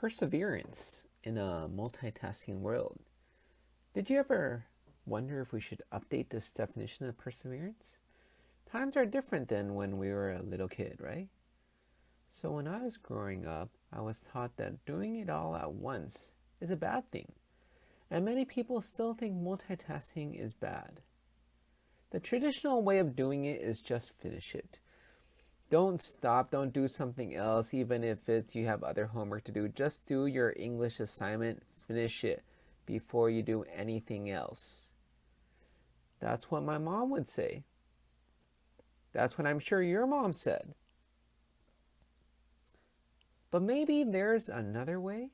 Perseverance in a multitasking world. Did you ever wonder if we should update this definition of perseverance? Times are different than when we were a little kid, right? So when I was growing up, I was taught that doing it all at once is a bad thing. And many people still think multitasking is bad. The traditional way of doing it is just finish it. Don't stop, don't do something else, even if it's you have other homework to do. Just do your English assignment, finish it before you do anything else. That's what my mom would say. That's what I'm sure your mom said. But maybe there's another way?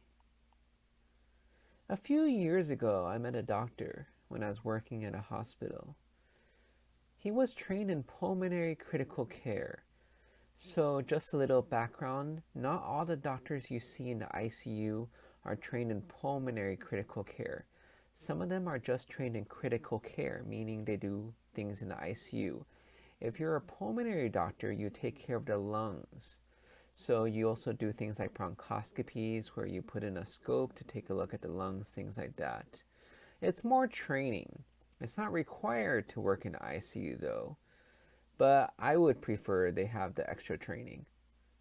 A few years ago, I met a doctor when I was working at a hospital. He was trained in pulmonary critical care. So just a little background, not all the doctors you see in the ICU are trained in pulmonary critical care. Some of them are just trained in critical care, meaning they do things in the ICU. If you're a pulmonary doctor, you take care of the lungs. So you also do things like bronchoscopies, where you put in a scope to take a look at the lungs, things like that. It's more training. It's not required to work in the ICU though. But I would prefer they have the extra training,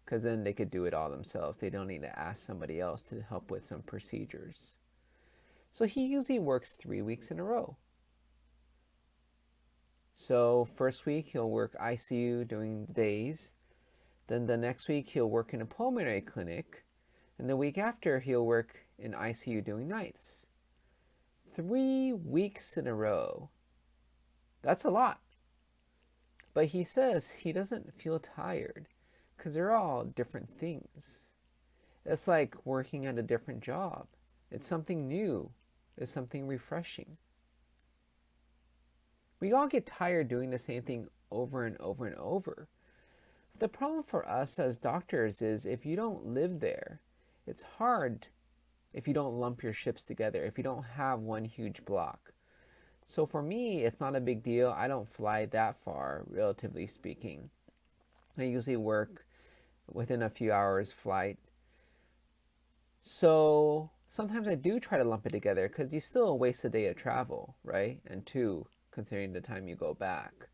because then they could do it all themselves. They don't need to ask somebody else to help with some procedures. So he usually works 3 weeks in a row. So first week he'll work ICU during the days. Then the next week he'll work in a pulmonary clinic. And the week after he'll work in ICU doing nights. 3 weeks in a row. That's a lot. But he says he doesn't feel tired because they're all different things. It's like working at a different job. It's something new. It's something refreshing. We all get tired doing the same thing over and over and over. The problem for us as doctors is if you don't live there, it's hard if you don't lump your ships together, if you don't have one huge block. So for me, it's not a big deal. I don't fly that far, relatively speaking. I usually work within a few hours flight. So sometimes I do try to lump it together because you still waste a day of travel, right? And 2, considering the time you go back.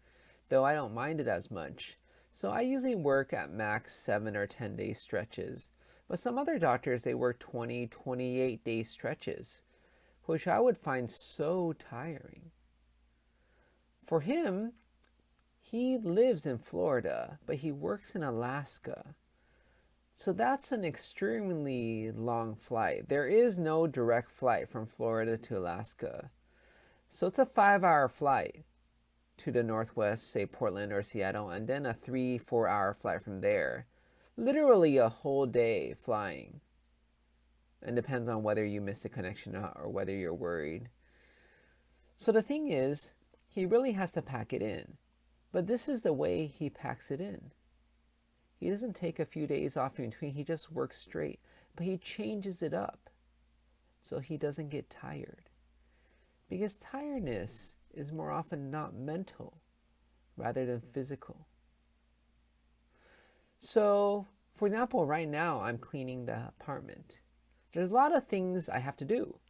Though I don't mind it as much. So I usually work at max 7 or 10 day stretches. But some other doctors, they work 20, 28 day stretches, which I would find so tiring. For him, he lives in Florida, but he works in Alaska. So that's an extremely long flight. There is no direct flight from Florida to Alaska. So it's a 5-hour flight to the Northwest, say Portland or Seattle, and then a 3-4 hour flight from there. Literally a whole day flying. And depends on whether you miss a connection or whether you're worried. So the thing is, he really has to pack it in. But this is the way he packs it in. He doesn't take a few days off in between. He just works straight. But he changes it up so he doesn't get tired. Because tiredness is more often not mental rather than physical. So, for example, right now I'm cleaning the apartment. There's a lot of things I have to do.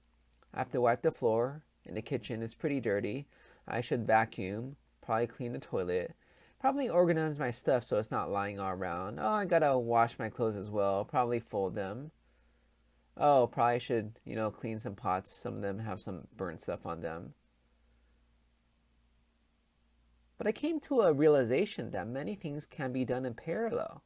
I have to wipe the floor in the kitchen. It's pretty dirty. I should vacuum, probably clean the toilet, probably organize my stuff so it's not lying all around. Oh, I gotta wash my clothes as well, probably fold them. Oh, probably should, clean some pots. Some of them have some burnt stuff on them. But I came to a realization that many things can be done in parallel.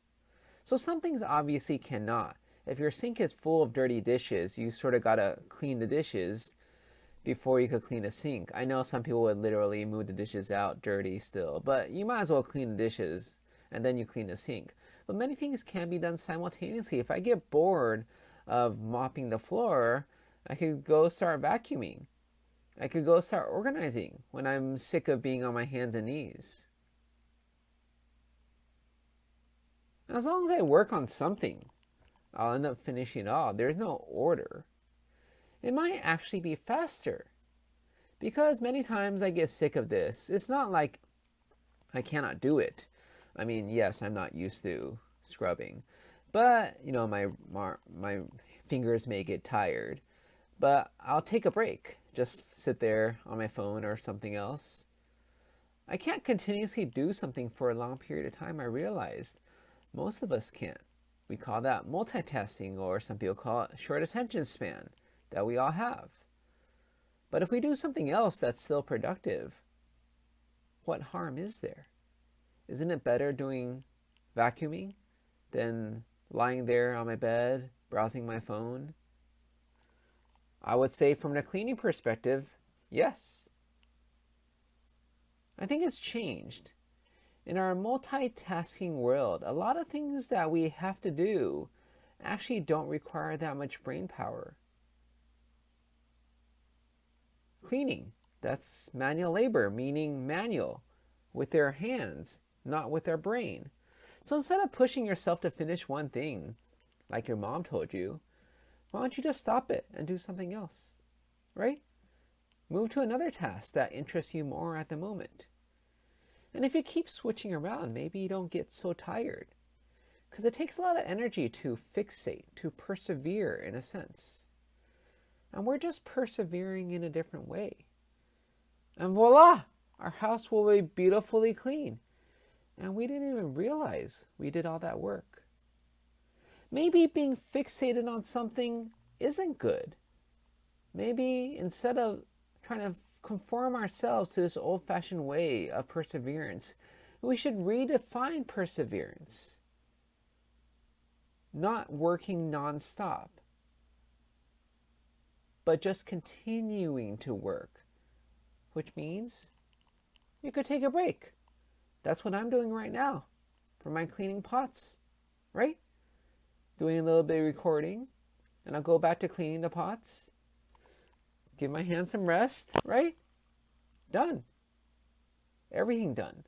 So some things obviously cannot. If your sink is full of dirty dishes, you sort of gotta clean the dishes before you could clean a sink. I know some people would literally move the dishes out dirty still, but you might as well clean the dishes and then you clean the sink. But many things can be done simultaneously. If I get bored of mopping the floor, I could go start vacuuming. I could go start organizing when I'm sick of being on my hands and knees. As long as I work on something, I'll end up finishing it all. There's no order. It might actually be faster. Because many times I get sick of this. It's not like I cannot do it. I mean, yes, I'm not used to scrubbing. But, my fingers may get tired, but I'll take a break. Just sit there on my phone or something else. I can't continuously do something for a long period of time, I realized. Most of us can't. We call that multitasking, or some people call it short attention span, that we all have. But if we do something else that's still productive, what harm is there? Isn't it better doing vacuuming than lying there on my bed, browsing my phone? I would say from the cleaning perspective, yes. I think it's changed. In our multitasking world, a lot of things that we have to do actually don't require that much brain power. Cleaning, that's manual labor, meaning manual, with their hands, not with their brain. So instead of pushing yourself to finish one thing, like your mom told you, why don't you just stop it and do something else, right? Move to another task that interests you more at the moment. And if you keep switching around, maybe you don't get so tired. Because it takes a lot of energy to fixate, to persevere in a sense. And we're just persevering in a different way. And voila! Our house will be beautifully clean. And we didn't even realize we did all that work. Maybe being fixated on something isn't good. Maybe instead of trying to conform ourselves to this old-fashioned way of perseverance, we should redefine perseverance. Not working non-stop, but just continuing to work, which means you could take a break. That's what I'm doing right now for my cleaning pots, right? Doing a little bit of recording, and I'll go back to cleaning the pots. Give my hands some rest, right? Done. Everything done.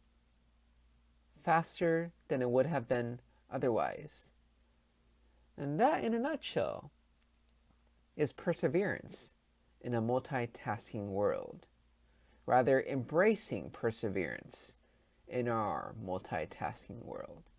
Faster than it would have been otherwise. And that, in a nutshell, is perseverance in a multitasking world. Rather, embracing perseverance in our multitasking world.